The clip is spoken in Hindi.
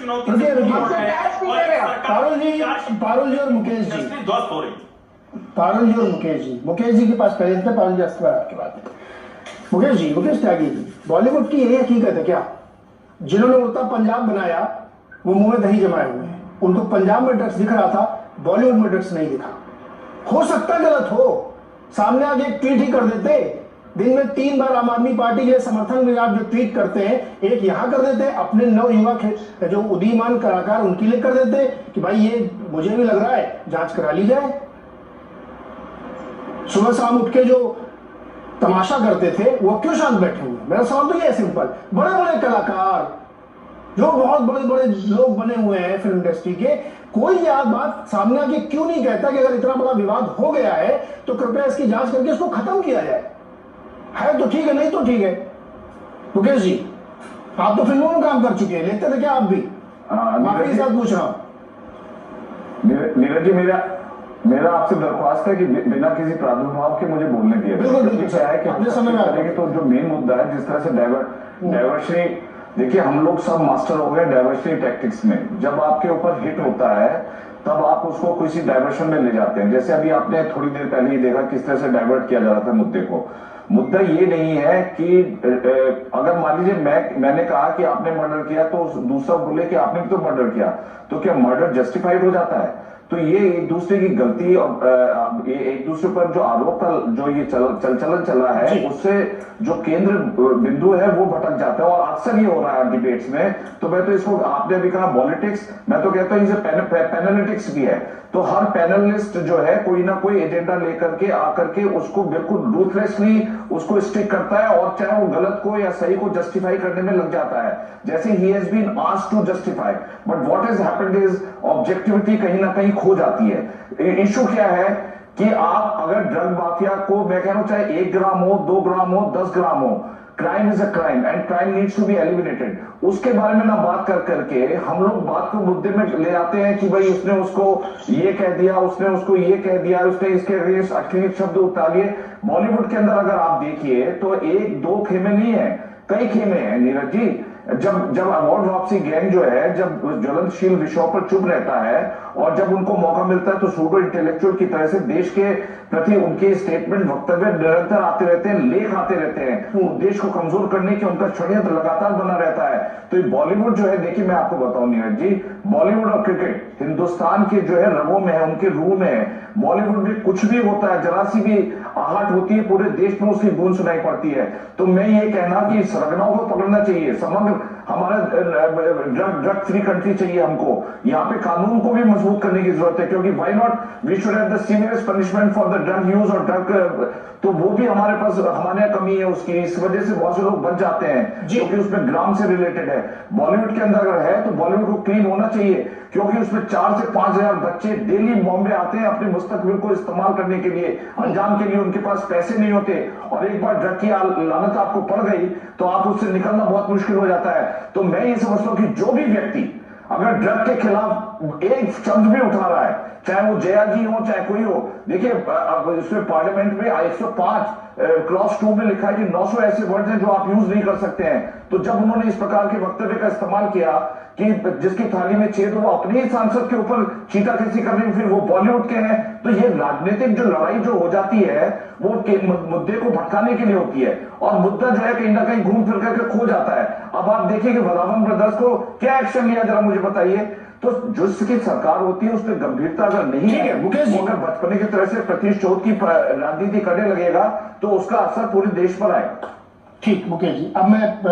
चुनौती पारुल जी और मुकेश जी ध्वस्त हो रही। पारुल जी और मुकेश जी के पास पहले थे, पारुल जी अस्तर आपकी बात है। मुकेश त्यागी जी, बॉलीवुड की यही हकीकत है क्या? जिन्होंने उड़ता पंजाब बनाया वो मुंह में दही जमाए हुए हैं। उनको पंजाब में ड्रग्स दिख रहा था, बॉलीवुड में ड्रग्स नहीं दिखा। हो सकता गलत हो, सामने आगे एक ट्वीट ही कर देते। दिन में 3 बार आम आदमी पार्टी के समर्थन में आप जो ट्वीट करते हैं, एक यहां कर देते हैं अपने नव युवा जो उदीयमान कलाकार उनके लिए कर देते हैं कि भाई ये मुझे भी लग रहा है, जांच करा ली जाए। सुबह शाम उठ के जो तमाशा करते थे वो क्यों शांत बैठे हुए? मेरा सवाल तो ये है सिंपल। बड़े बड़े कलाकार जो बहुत बड़े लोग बने हुए हैं फिल्म इंडस्ट्री के, कोई यह बात सामने आके क्यों नहीं कहता कि अगर इतना बड़ा विवाद हो गया है तो कृपया इसकी जांच करके इसको खत्म किया जाए? है तो ठीक है, नहीं तो ठीक है। मुकेश जी, आप तो फिल्मों में काम कर चुके हैं, लेते थे क्या आप भी? माफी के साथ पूछ रहा हूं। नीरज जी, मेरा आपसे दरख्वास्त है कि बिना किसी प्रादुर्भाव के मुझे बोलने दिया। बिल्कुल क्या है कि अपने समय में करेंगे तो जो मेन मुद्दा है, जिस तरह से डाइवर्शनी, देखिए हम लोग सब मास्टर हो गए डाइवर्शनी टैक्टिक्स में। जब आपके ऊपर हिट होता है तब आप उसको किसी डाइवर्शन में ले जाते हैं। जैसे अभी आपने थोड़ी देर पहले ही देखा किस तरह से डाइवर्ट किया जा रहा था मुद्दे को। मुद्दा ये नहीं है कि अगर मान लीजिए मैंने कहा कि आपने मर्डर किया तो दूसरा बोले कि आपने भी तो मर्डर किया, तो क्या मर्डर जस्टिफाइड हो जाता है? तो ये एक दूसरे की गलती और एक दूसरे पर जो आरोप का जो ये चलन चला है, उससे जो केंद्र बिंदु है वो भटक जाता है। और अक्सर ये हो रहा है डिबेट्स में। तो मैं तो इसको, आपने अभी कहा पॉलिटिक्स, मैं तो कहता हूँ इसे पैनलिटिक्स भी है। तो हर पैनलिस्ट जो है कोई ना कोई एजेंडा लेकर के आकर के उसको बिल्कुल रूथलेसली उसको स्टिक करता है, और चाहे वो गलत को या सही को जस्टिफाई करने में लग जाता है। जैसे ही has been asked to justify, but what has happened is objectivity कहीं ना कहीं खो जाती है। इशू क्या है कि आप अगर ड्रग माफिया को, मैं कह रहा हूं चाहे 1 ग्राम हो, 2 ग्राम हो, 10 ग्राम हो, crime is a crime and crime needs to be eliminated. उसके बारे में ना बात करके हम लोग बात को मुद्दे में ले आते हैं कि भाई उसने उसको ये कह दिया, उसने उसको ये कह दिया, उसने इसके अगेंस्ट अश्लील शब्द उतारिए। बॉलीवुड के अंदर अगर आप देखिए तो 1-2 खेमे नहीं है, कई खेमे हैं नीरज जी। जब अवार्ड वापसी गैंग जो है, जब ज्वलनशील विषयों पर चुप रहता है और जब उनको मौका मिलता है तो सूडो इंटेलेक्चुअल की तरह से देश के प्रति उनके स्टेटमेंट, वक्तव्य निरंतर आते रहते हैं, लेख आते रहते हैं, देश को कमजोर करने के उनका षड्यंत्र लगातार बना रहता है। तो बॉलीवुड जो है, देखिए मैं आपको बताऊं नीरज जी, बॉलीवुड और क्रिकेट हिंदुस्तान के जो है रगों में है, उनके रूह में है। बॉलीवुड में कुछ भी होता है, जरा सी भी आहट होती है, पूरे देश में उसकी गूंज सुनाई पड़ती है। तो मैं ये कहना कि सरगनाओं को पकड़ना चाहिए। समग्र हमारा ड्रग फ्री कंट्री चाहिए हमको। यहाँ पे कानून को भी मजबूत करने की जरूरत है, क्योंकि why not we should have the severest punishment for the drug use और ड्रग, तो वो भी हमारे पास, हमारे यहाँ कमी है उसकी। इस वजह से बहुत से लोग बच जाते हैं क्योंकि उसमें ग्राम से रिलेटेड है। बॉलीवुड के अंदर अगर है तो बॉलीवुड को क्लीन होना चाहिए, क्योंकि उसमें 4 से 5 हजार बच्चे डेली बॉम्बे आते हैं अपने मुस्तकबिल को इस्तेमाल करने के लिए, अंजाम के लिए। उनके पास पैसे नहीं होते, और एक बार ड्रग की लानत आपको पड़ गई तो आप उससे निकलना बहुत मुश्किल हो जाता है। तो मैं ये समझता हूं कि जो भी व्यक्ति अगर ड्रग के खिलाफ एक शब्द भी उठा रहा है, चाहे वो जया जी हो चाहे कोई हो, देखिए इसमें पार्लियामेंट में 105 क्लॉज 2 में लिखा है कि 900 ऐसे वर्ड हैं जो आप यूज नहीं कर सकते हैं। तो जब उन्होंने इस प्रकार के वक्तव्य का इस्तेमाल किया कि जिसकी थाली में छेद, वो अपने ही सांसद के ऊपर चीटाकशी कर रहे हैं, फिर वो बॉलीवुड के हैं, तो ये राजनीतिक जो लड़ाई जो हो जाती है वो मुद्दे को भटकाने के लिए होती है, और मुद्दा जो है कहीं ना कहीं घूम फिर करके खो जाता है। अब आप देखिए कि वधावन ब्रदर्स को क्या एक्शन लिया, जरा मुझे बताइए। तो जिसकी सरकार होती है उसमें गंभीरता अगर नहीं है, मुकेश जी अगर बचपने की तरह से प्रतिशोध की राजनीति करने लगेगा तो उसका असर पूरे देश पर आएगा। ठीक मुकेश जी, अब मैं